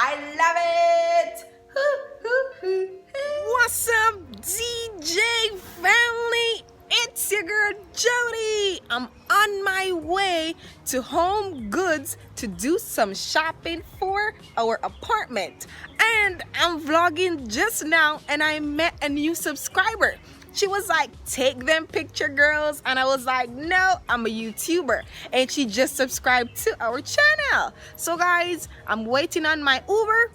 I love it. What's up, DJ family? It's your girl Jody. I'm on my way to Homegoods to do some shopping for our apartment, and I'm vlogging just now and I met a new subscriber. She was like, take them picture, girls, and I was like, no, I'm a YouTuber, and she just subscribed to our channel. So guys, I'm waiting on my Uber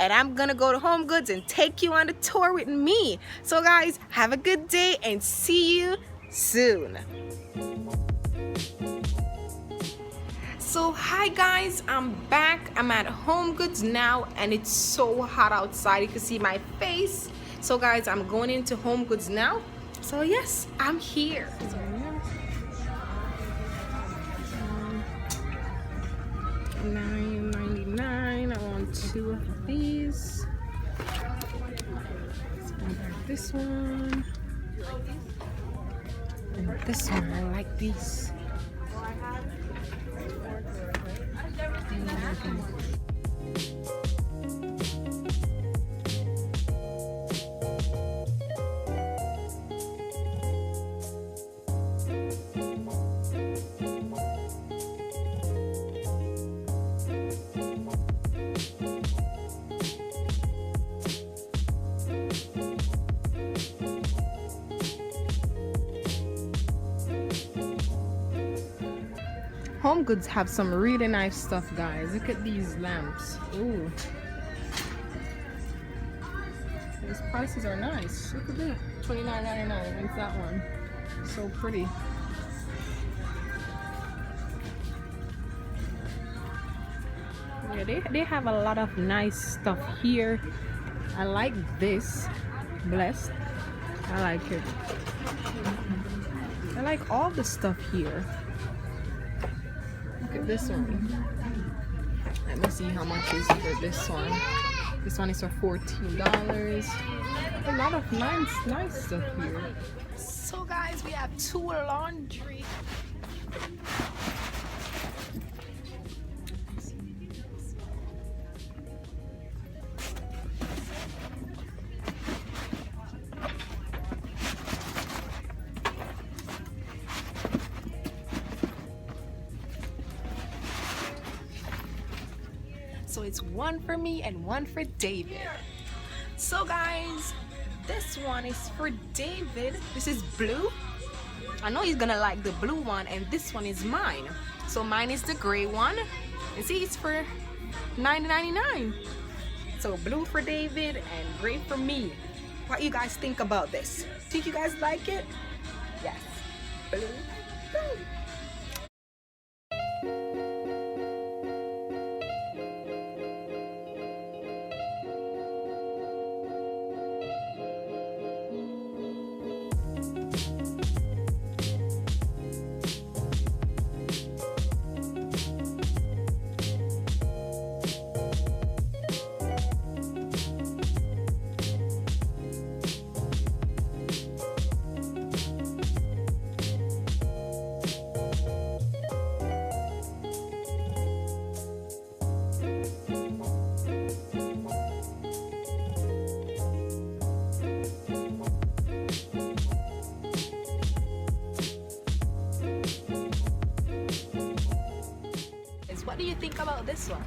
and I'm gonna go to Homegoods and take you on the tour with me. So guys, have a good day and see you soon. So hi guys, I'm back. I'm at Homegoods now and it's so hot outside. You can see my face. So guys, I'm going into Homegoods now. So yes, I'm here. $9.99. I want two of these. So I got this one and this one. I like these. Homegoods have some really nice stuff, guys. Look at these lamps. Ooh. These prices are nice. Look at that. $29.99. Like that one. So pretty. Yeah, they have a lot of nice stuff here. I like this. Blessed. I like it. I like all the stuff here. Look at this one. Let me see how much is for this one. This one is for $14. A lot of nice stuff here. So guys, we have two laundry. So it's one for me and one for David. So guys, this one is for David. This is blue. I know he's gonna like the blue one, and this one is mine. So mine is the gray one. And see, it's for $9.99. So blue for David and gray for me. What do you guys think about this? Think you guys like it? Yes. Blue. Blue. What do you think about this one?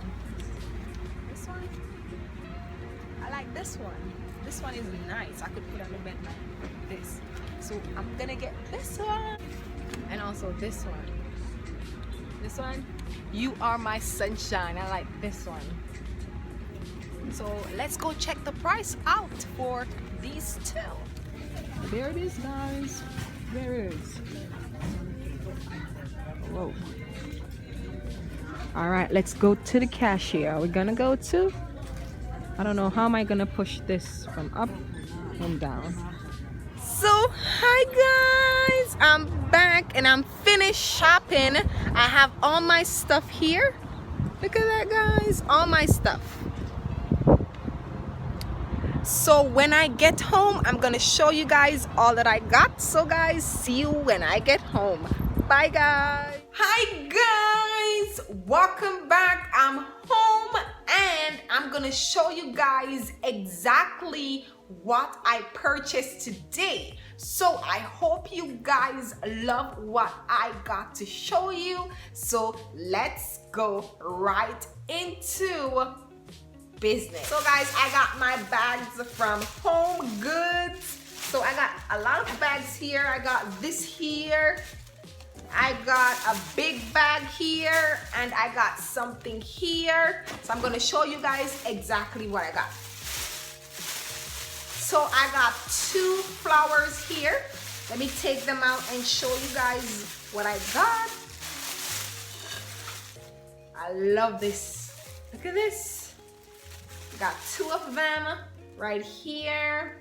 This one? I like this one. This one is nice. I could put on the bed like this. So I'm gonna get this one. And also this one. This one, you are my sunshine. I like this one. So let's go check the price out for these two. There it is, guys. There it is. Whoa. All right, let's go to the cashier. We're gonna go to, I don't know, how am I gonna push this from up and down? So hi guys, I'm back and I'm finished shopping. I have all my stuff here. Look at that, guys, all my stuff. So when I get home, I'm gonna show you guys all that I got. So guys, see you when I get home. Bye guys. Hi guys, welcome back. I'm home and I'm gonna show you guys exactly what I purchased today. So I hope you guys love what I got to show you. So let's go right into business. So guys, I got my bags from Homegoods. So I got a lot of bags here. I got this here. I got a big bag here, and I got something here. So I'm gonna show you guys exactly what I got. So I got 2 flowers here. Let me take them out and show you guys what I got. I love this. Look at this. Got 2 of them right here.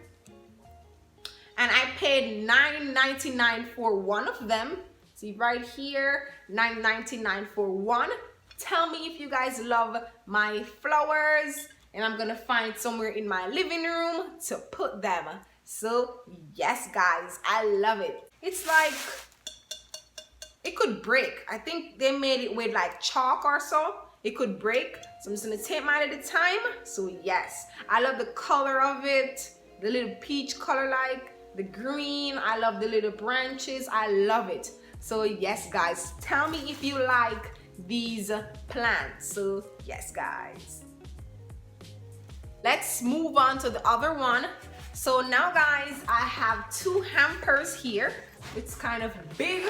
And I paid $9.99 for one of them. See right here, $9.99 for one. Tell me if you guys love my flowers, and I'm gonna find somewhere in my living room to put them. So yes guys, I love it. It's like, it could break. I think they made it with like chalk or so. It could break. So I'm just gonna take mine at a time. So yes, I love the color of it. The little peach color, like the green. I love the little branches. I love it. So yes guys, tell me if you like these plants. So yes guys, let's move on to the other one. So now guys, I have 2 hampers here. It's kind of big,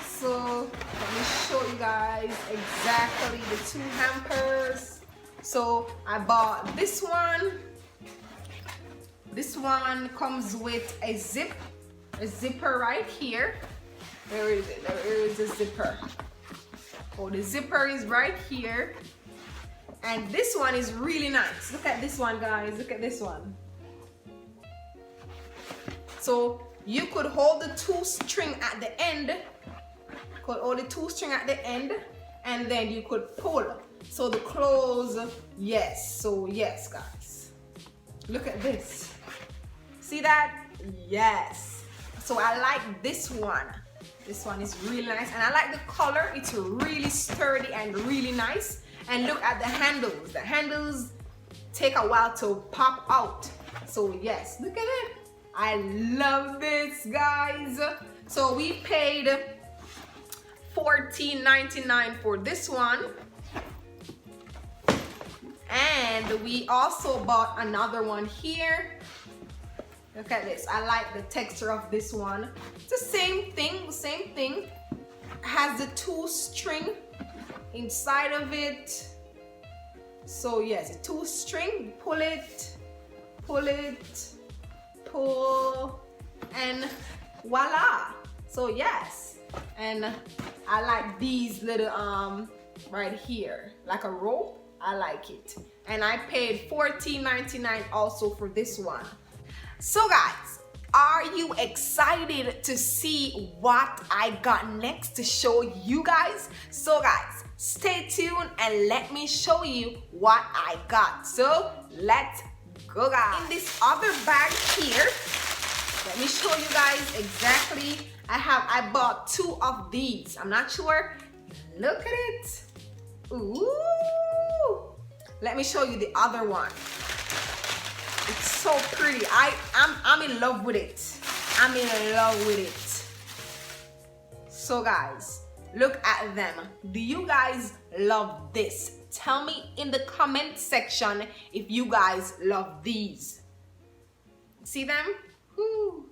so let me show you guys exactly the 2 hampers. So I bought this one. This one comes with a zipper right here. Where is it? There is a zipper. Oh, the zipper is right here. And this one is really nice. Look at this one, guys. Look at this one. So you could hold the 2 string at the end. Could hold the 2 string at the end, and then you could pull. So the clothes, yes. So yes, guys. Look at this. See that? Yes. So I like this one. This one is really nice, and I like the color. It's really sturdy and really nice. And look at the handles. The handles take a while to pop out. So yes, look at it. I love this, guys. So we paid $14.99 for this one. And we also bought another one here. Look at this. I like the texture of this one. It's the same thing. Has the 2 string inside of it. So yes, a 2 string. Pull it, pull, and voila. So yes, and I like these little right here, like a rope. I like it. And I paid $14.99 also for this one. So guys, are you excited to see what I got next to show you guys? So guys, stay tuned and let me show you what I got. So let's go guys. In this other bag here, let me show you guys exactly. I bought 2 of these. I'm not sure. Look at it. Ooh. Let me show you the other one. It's so pretty. I'm in love with it. I'm in love with it. So guys, look at them. Do you guys love this? Tell me in the comment section if you guys love these. See them? Whew.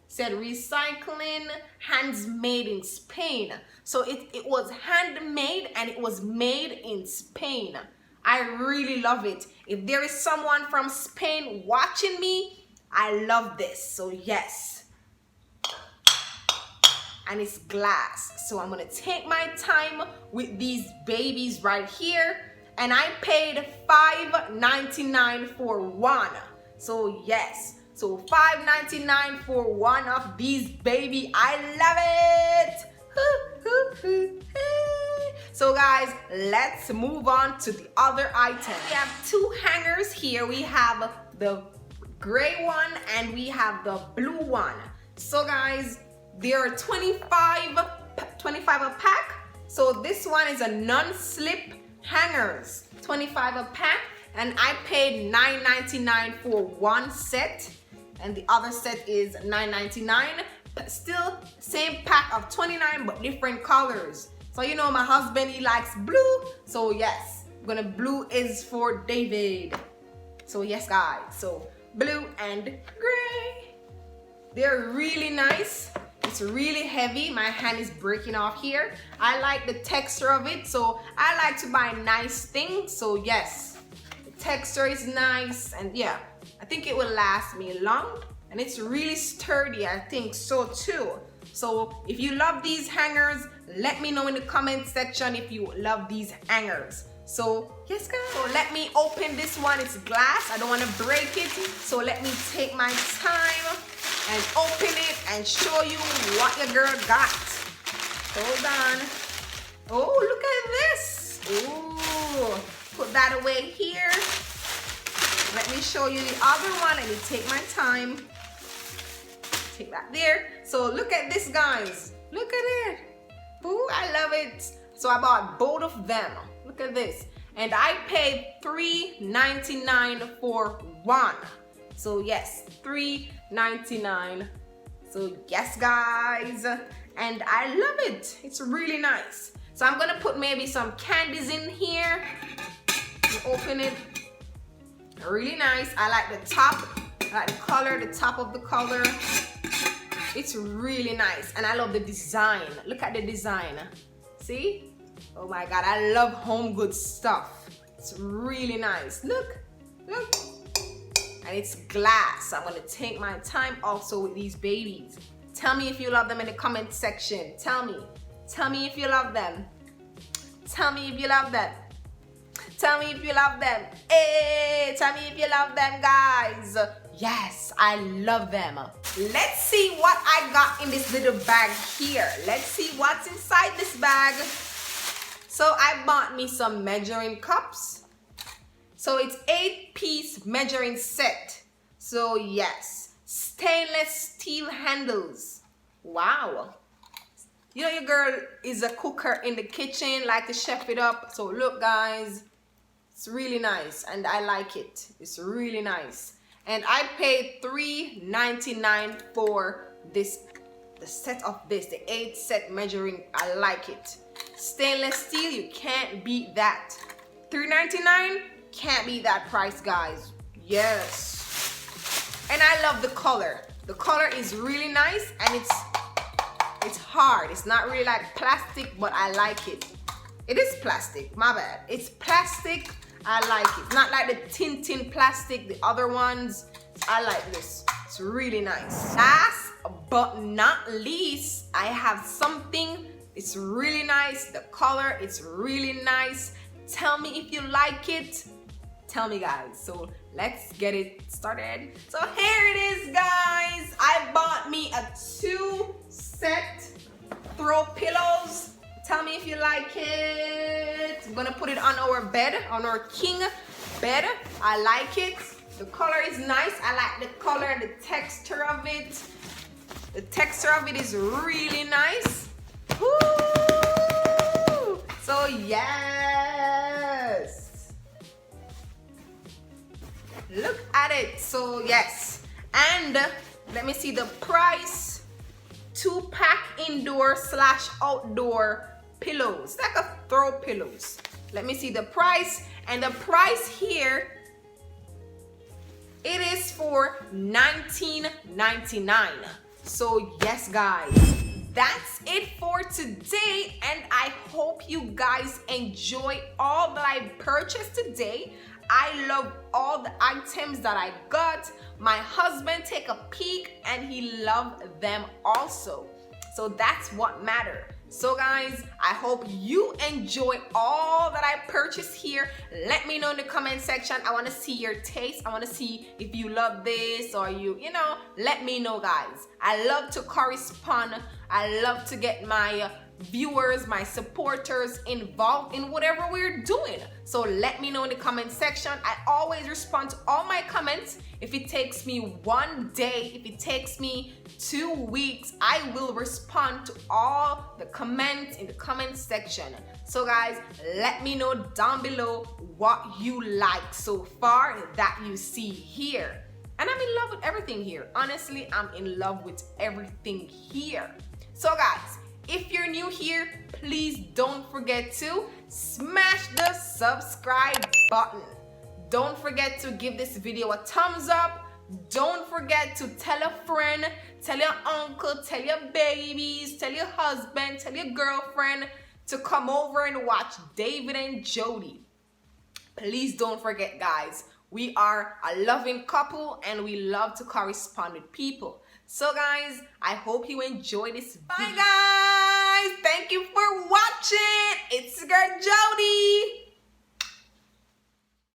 Said recycling, hands made in Spain. So it was handmade and it was made in Spain. I really love it. If there is someone from Spain watching me, I love this. So yes. And it's glass. So I'm gonna take my time with these babies right here. And I paid $5.99 for one. So yes. So $5.99 for one of these baby. I love it. So guys, let's move on to the other item. We have 2 hangers here. We have the gray one and we have the blue one. So guys, there are 25 a pack. So this one is a non-slip hangers, 25 a pack, and I paid $9.99 for one set, and the other set is $9.99. But still, same pack of 29 but different colors. So you know my husband, he likes blue, so yes, blue is for David. So yes guys, so blue and gray. They're really nice. It's really heavy. My hand is breaking off here. I like the texture of it, so I like to buy nice things. So yes, the texture is nice, and yeah, I think it will last me long, and it's really sturdy. I think so too. So if you love these hangers, let me know in the comment section if you love these hangers. So yes guys, so let me open this one. It's glass, I don't want to break it, so let me take my time and open it and show you what your girl got. Hold on. Oh, look at this. Ooh, put that away here. Let me show you the other one. Let me take my time. Take that there. So look at this guys, look at it. Ooh, I love it. So I bought both of them. Look at this, and I paid $3.99 for one. So yes, $3.99. So yes guys, and I love it. It's really nice. So I'm gonna put maybe some candies in here. Open it. Really nice. I like the top. I like the color, the top of the color. It's really nice, and I love the design. Look at the design. See? Oh my God, I love Homegoods stuff. It's really nice. Look, look. And it's glass. I'm gonna take my time also with these babies. Tell me if you love them in the comment section. Tell me if you love them. Tell me if you love them. Tell me if you love them. Hey, tell me if you love them, guys. Yes, I love them. Let's see what I got in this little bag here. Let's see what's inside this bag. So I bought me some measuring cups. So it's 8-piece measuring set. So yes, stainless steel handles. Wow. You know your girl is a cooker in the kitchen, like to chef it up. So look guys, it's really nice and I like it. It's really nice. And I paid $3.99 for this, the set of this, the 8 set measuring. I like it. Stainless steel, you can't beat that. $3.99, can't beat that price guys. Yes. And I love the color. The color is really nice, and it's hard. It's not really like plastic, but I like it. It is plastic, my bad. It's plastic, I like it. Not like the tin plastic, the other ones. I like this. It's really nice. Last but not least, I have something. It's really nice. The color, it's really nice. Tell me if you like it. Tell me guys. So let's get it started. So here it is guys. I bought me a 2-set throw pillows. Tell me if you like it. I'm gonna put it on our bed, on our king bed. I like it. The color is nice. I like the color and the texture of it. The texture of it is really nice. Woo! So yes. Look at it. So yes. And let me see the price. 2-pack indoor/outdoor pillows, like a throw pillows. Let me see the price, and the price here, it is for $19.99. So yes guys, that's it for today, and I hope you guys enjoy all that I purchased today. I love all the items that I got. My husband take a peek and he loved them also. So that's what matters. So guys, I hope you enjoy all that I purchased here. Let me know in the comment section. I want to see your taste. I want to see if you love this, or you know, let me know guys. I love to correspond. I love to get my viewers, my supporters involved in whatever we're doing. So let me know in the comment section. I always respond to all my comments. If it takes me 1 day, if it takes me 2 weeks, I will respond to all the comments in the comment section. So guys, let me know down below what you like so far that you see here. And I'm in love with everything here. Honestly, I'm in love with everything here. So guys, if you're new here, please don't forget to smash the subscribe button. Don't forget to give this video a thumbs up. Don't forget to tell a friend, tell your uncle, tell your babies, tell your husband, tell your girlfriend to come over and watch David and Jody. Please don't forget, guys. We are a loving couple and we love to correspond with people. So guys, I hope you enjoy this video. Bye guys! Thank you for watching! It's your girl Jody!